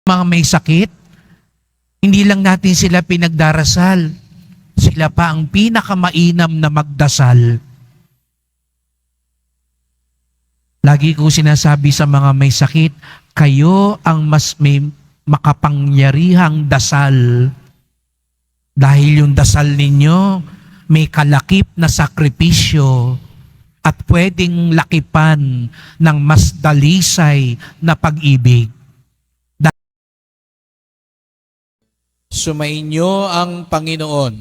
Mga may sakit, hindi lang natin sila pinagdarasal. Sila pa ang pinakamainam na magdasal. Lagi ko sinasabi sa mga may sakit, kayo ang mas may makapangyarihang dasal. Dahil yung dasal ninyo, may kalakip na sakripisyo at pwedeng lakipan ng mas dalisay na pag-ibig. Sumainyo ang Panginoon.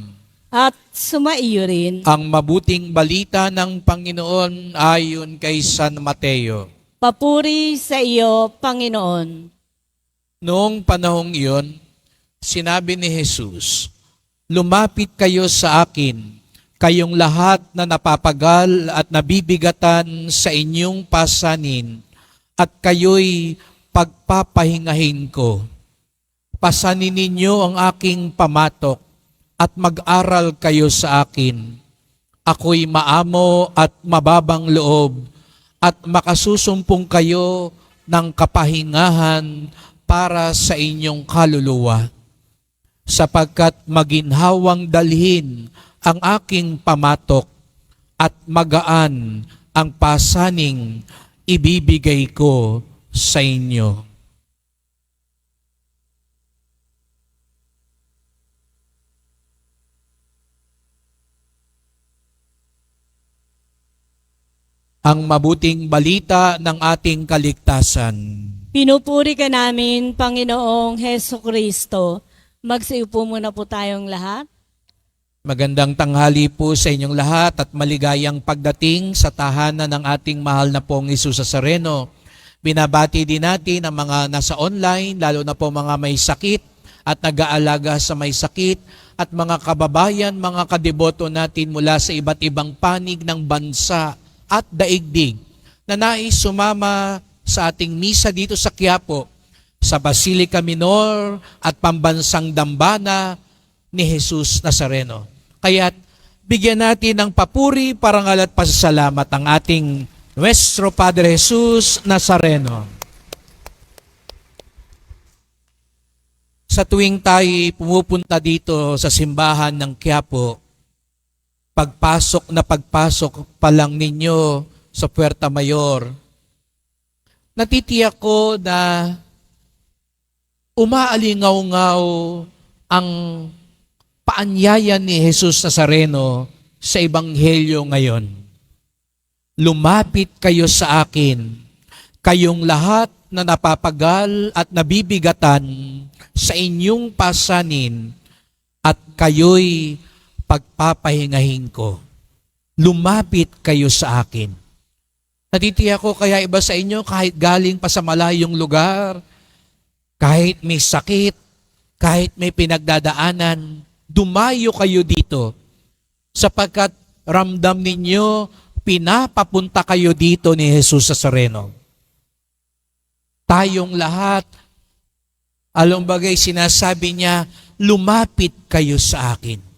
At sumaiyo rin. Ang mabuting balita ng Panginoon ayon kay San Mateo. Papuri sa iyo, Panginoon. Noong panahong iyon, sinabi ni Jesus, "Lumapit kayo sa akin, kayong lahat na napapagal at nabibigatan sa inyong pasanin, at kayo'y pagpapahingahin ko. Pasanin ninyo ang aking pamatok at mag-aral kayo sa akin. Ako'y maamo at mababang loob at makasusumpong kayo ng kapahingahan para sa inyong kaluluwa. Sapagkat maginhawang dalhin ang aking pamatok at magaan ang pasaning ibibigay ko sa inyo." Ang mabuting balita ng ating kaligtasan. Pinupuri ka namin, Panginoong Heso Kristo. Magsiupo muna po tayong lahat. Magandang tanghali po sa inyong lahat at maligayang pagdating sa tahanan ng ating mahal na pong Jesus Nazareno. Binabati din natin ang mga nasa online, lalo na po mga may sakit at nag-aalaga sa may sakit, at mga kababayan, mga kadeboto natin mula sa iba't ibang panig ng bansa at daigdig na nais sumama sa ating misa dito sa Quiapo, sa Basilica Minor at Pambansang Dambana ni Jesus Nazareno. Kaya't bigyan natin ng papuri, parangal at pasasalamat ang ating Nuestro Padre Jesus Nazareno. Sa tuwing tayo pumupunta dito sa simbahan ng Quiapo, pagpasok pa lang ninyo sa Puerta Mayor, natitiyak ko na umaalingaw-ngaw ang paanyaya ni Jesus Nazareno sa Ebanghelyo ngayon. Lumapit kayo sa akin, kayong lahat na napapagal at nabibigatan sa inyong pasanin, at kayo'y pagpapahingahin ko. Lumapit kayo sa akin. Natitiyak ko kaya iba sa inyo, kahit galing pa sa malayong lugar, kahit may sakit, kahit may pinagdadaanan, dumayo kayo dito sapagkat ramdam ninyo, pinapapunta kayo dito ni Jesus Nazareno. Tayong lahat, along bagay sinasabi niya, lumapit kayo sa akin.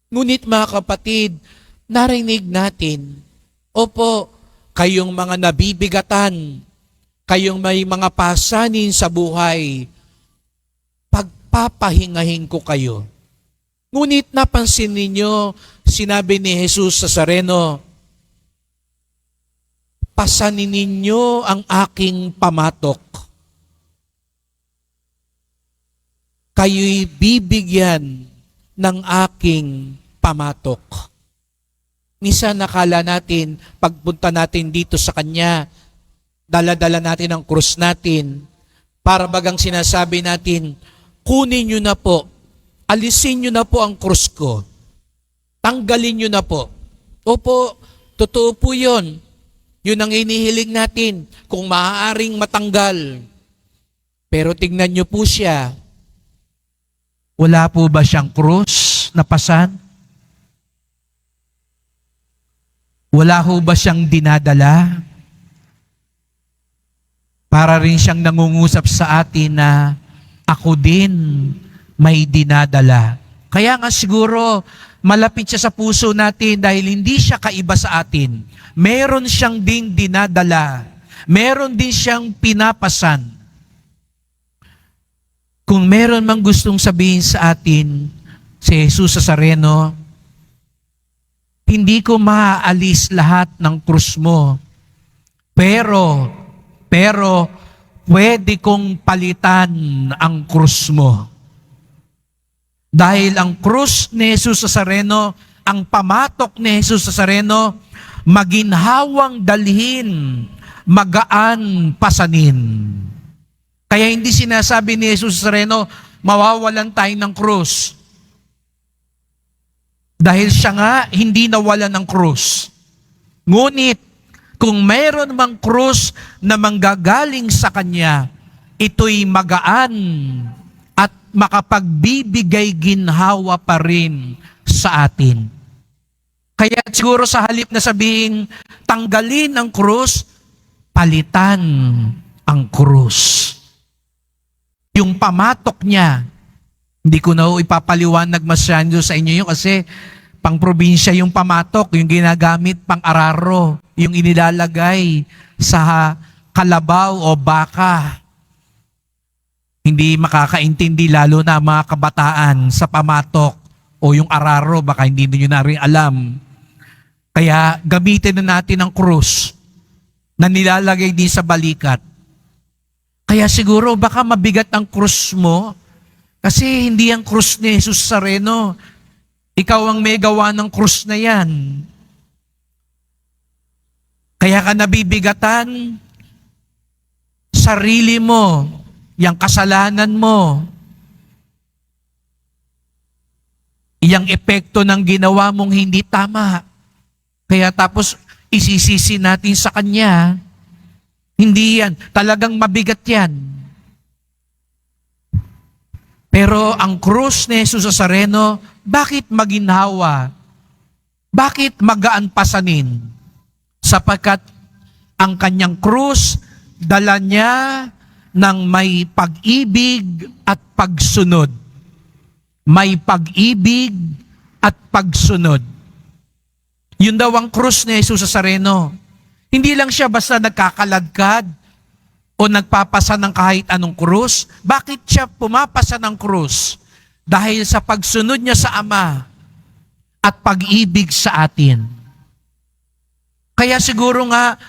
Ngunit mga kapatid, narinig natin, opo, kayong mga nabibigatan, kayong may mga pasanin sa buhay, pagpapahingahin ko kayo. Ngunit napansin ninyo, sinabi ni Jesus Nazareno, pasanin ninyo ang aking pamatok. Kayo'y bibigyan ng aking pamatok. Minsan nakala natin, pagpunta natin dito sa Kanya, dala-dala natin ang krus natin, para bagang sinasabi natin, kunin nyo na po, alisin nyo na po ang krus ko, tanggalin nyo na po. Opo, totoo po yun. Yun ang inihiling natin, kung maaaring matanggal. Pero tignan nyo po siya, Wala po ba siyang krus na pasan? Wala ho ba siyang dinadala? Para rin siyang nangungusap sa atin na ako din may dinadala. Kaya nga siguro malapit siya sa puso natin dahil hindi siya kaiba sa atin. Meron siyang ding dinadala. Meron din siyang pinapasan. Kung meron mang gustong sabihin sa atin si Jesus Nazareno, hindi ko maaalis lahat ng krus mo. Pero, pwede kong palitan ang krus mo. Dahil ang krus ni Jesus Nazareno, ang pamatok ni Jesus Nazareno, maginhawang dalhin, magaan pasanin. Kaya hindi sinasabi ni Jesus Nazareno, mawawalan tayo ng krus. Dahil siya nga, hindi nawalan ng krus. Ngunit, kung mayroon mang krus na manggagaling sa Kanya, ito'y magaan at makapagbibigay ginhawa pa rin sa atin. Kaya siguro sa halip na sabihin, tanggalin ang krus, palitan ang krus. Yung pamatok niya, hindi ko na ipapaliwanag masyado sa inyo yun kasi pang probinsya yung pamatok, yung ginagamit pang araro, yung inilalagay sa kalabaw o baka. Hindi makakaintindi lalo na mga kabataan sa pamatok o yung araro, baka hindi nyo na rin alam. Kaya gamitin na natin ang krus na nilalagay din sa balikat. Kaya siguro baka mabigat ang krus mo kasi hindi ang krus ni Jesus Nazareno. Ikaw ang may gawa ng krus na yan. Kaya ka nabibigatan, sarili mo, yung kasalanan mo, yung epekto ng ginawa mong hindi tama. Kaya tapos isisisi natin sa Kanya. Hindi yan. Talagang mabigat yan. Pero ang krus ni Jesus Nazareno, bakit maginhawa? Bakit magaan pasanin? Sapagkat ang kanyang krus, dala niya ng may pag-ibig at pagsunod. May pag-ibig at pagsunod. Yun daw ang krus ni Jesus Nazareno. Hindi lang siya basta nagkakaladkad o nagpapasa ng kahit anong krus. Bakit siya pumapasa ng krus? Dahil sa pagsunod niya sa Ama at pag-ibig sa atin. Kaya siguro nga,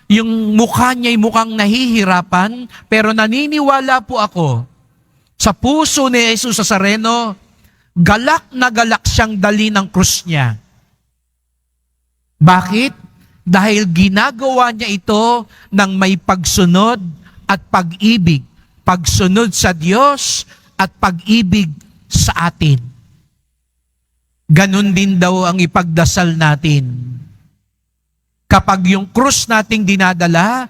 yung mukha niya ay mukhang nahihirapan, pero naniniwala po ako, sa puso ni Jesus Nazareno, galak na galak siyang dali ng krus niya. Bakit? Dahil ginagawa niya ito ng may pagsunod at pag-ibig. Pagsunod sa Diyos at pag-ibig sa atin. Ganon din daw ang ipagdasal natin. Kapag yung krus nating dinadala,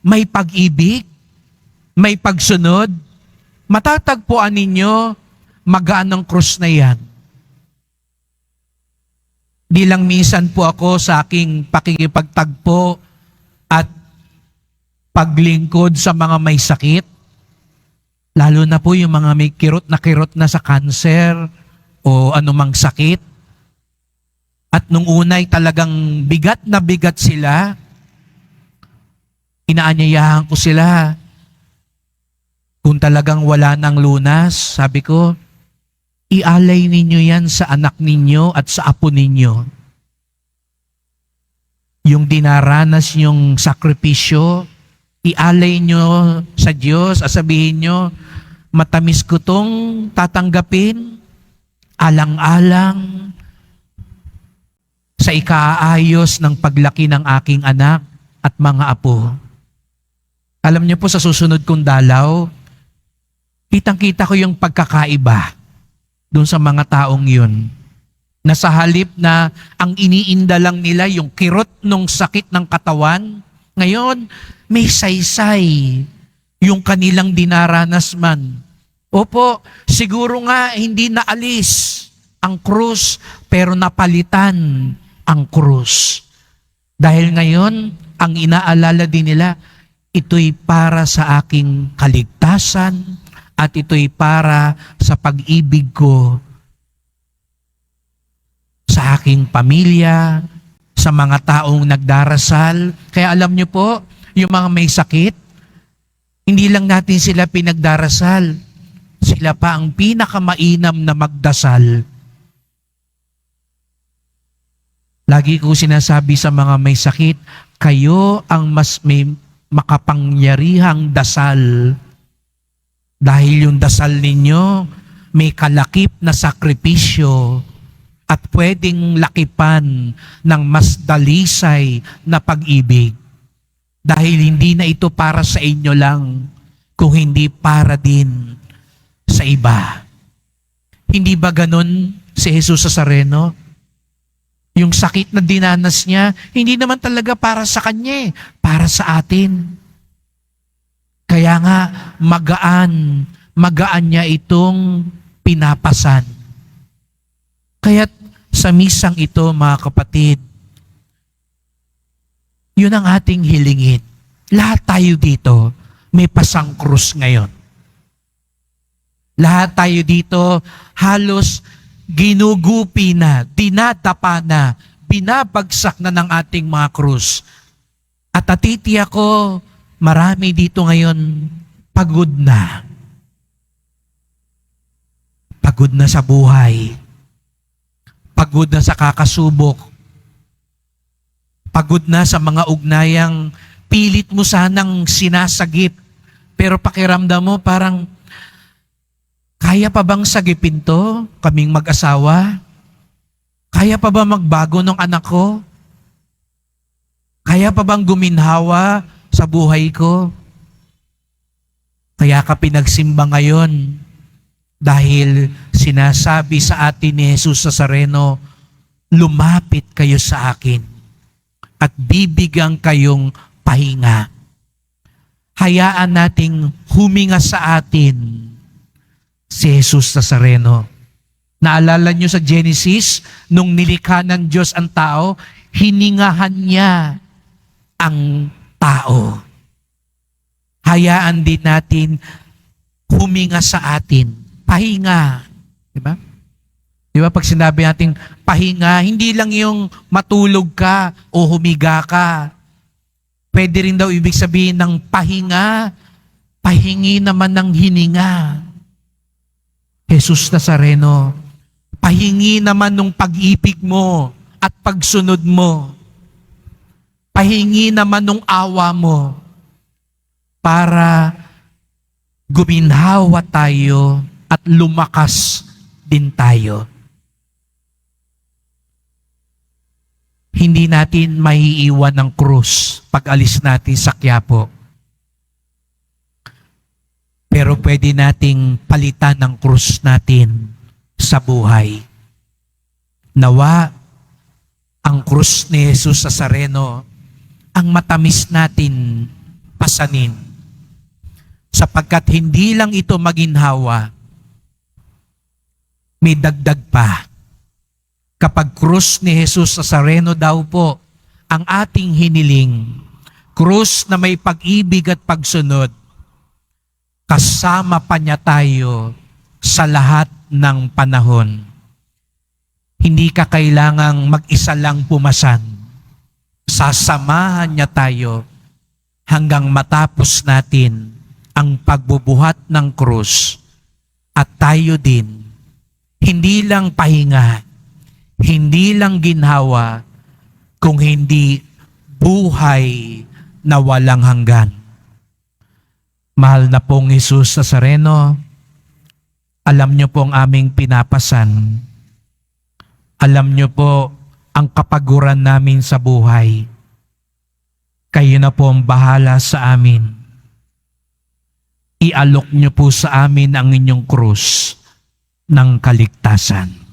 may pag-ibig, may pagsunod, matatagpuan ninyo, magaan ang krus na yan. Di lang minsan po ako sa aking pakikipagtagpo at paglingkod sa mga may sakit, lalo na po yung mga may kirot na sa kanser o anumang sakit. At nung unay talagang bigat na bigat sila, inaanyayahan ko sila. Kung talagang wala ng lunas, sabi ko, ialay ninyo yan sa anak ninyo at sa apo ninyo. Yung dinaranas yung sakripisyo, ialay nyo sa Diyos at sabihin nyo, matamis ko tong tatanggapin, alang-alang, sa ikaayos ng paglaki ng aking anak at mga apo. Alam niyo po sa susunod kong dalaw, kitang-kita ko yung pagkakaiba doon sa mga taong yun. Na sa halip na ang iniinda lang nila yung kirot ng sakit ng katawan, ngayon may saysay yung kanilang dinaranas man. Opo, siguro nga hindi naalis ang krus, pero napalitan ang krus. Dahil ngayon, ang inaalala din nila, ito'y para sa aking kaligtasan at ito'y para sa pag-ibig ko sa aking pamilya, sa mga taong nagdarasal. Kaya alam niyo po, yung mga may sakit, Hindi lang natin sila pinagdarasal, sila pa ang pinakamainam na magdasal. Lagi ko sinasabi sa mga may sakit, kayo ang mas may makapangyarihang dasal. Dahil yung dasal ninyo may kalakip na sakripisyo at pwedeng lakipan ng mas dalisay na pag-ibig. Dahil hindi na ito para sa inyo lang, kung hindi para din sa iba. Hindi ba ganun si Jesus Nazareno? Yung sakit na dinanas niya, hindi naman talaga para sa kanya, para sa atin. Kaya nga, magaan niya itong pinapasan. Kaya't sa misang ito, mga kapatid, yun ang ating hilingin. Lahat tayo dito, may pasang krus ngayon. Lahat tayo dito, halos ginugupi na, dinadapa na, binabagsak na ng ating mga krus. At natitiyak ko, marami dito ngayon, pagod na. Pagod na sa buhay. Pagod na sa kakasubok. Pagod na sa mga ugnayang pilit mo sanang sinasagip. Pero pakiramdam mo parang, kaya pa bang sagipin to, kaming mag-asawa? Kaya pa ba magbago ng anak ko? Kaya pa bang guminhawa sa buhay ko? Kaya ka pinagsimba ngayon dahil sinasabi sa atin ni Jesus Nazareno, lumapit kayo sa akin at bibigyan kayong pahinga. Hayaan nating huminga sa atin si Jesus Nazareno. Naalala nyo sa Genesis, nung nilikha ng Diyos ang tao, hiningahan niya ang tao. Hayaan din natin huminga sa atin. Pahinga. Diba? Diba pag sinabi natin pahinga, hindi lang yung matulog ka o humiga ka. Pwede rin daw ibig sabihin ng pahinga, pahingi naman ng hininga. Jesus Nazareno, pahingi naman ng pag-ibig mo at pagsunod mo. Pahingi naman ng awa mo para guminhawa tayo at lumakas din tayo. Hindi natin maiiwan ng krus pag alis natin sa Quiapo. Pero pwede nating palitan ng krus natin sa buhay. Nawa, ang krus ni Jesus Nazareno, ang matamis natin pasanin. Sapagkat hindi lang ito maginhawa, may dagdag pa. Kapag krus ni Jesus Nazareno daw po ang ating hiniling, krus na may pag-ibig at pagsunod, kasama pa niya tayo sa lahat ng panahon. Hindi ka kailangang mag-isa lang pumasan. Sasamahan niya tayo hanggang matapos natin ang pagbubuhat ng krus. At tayo din, hindi lang pahinga, hindi lang ginhawa, kung hindi buhay na walang hanggan. Mahal na pong Jesus Nazareno, alam niyo po ang aming pinapasan. Alam niyo po ang kapaguran namin sa buhay. Kayo na po ang bahala sa amin. Ialok niyo po sa amin ang inyong krus ng kaligtasan.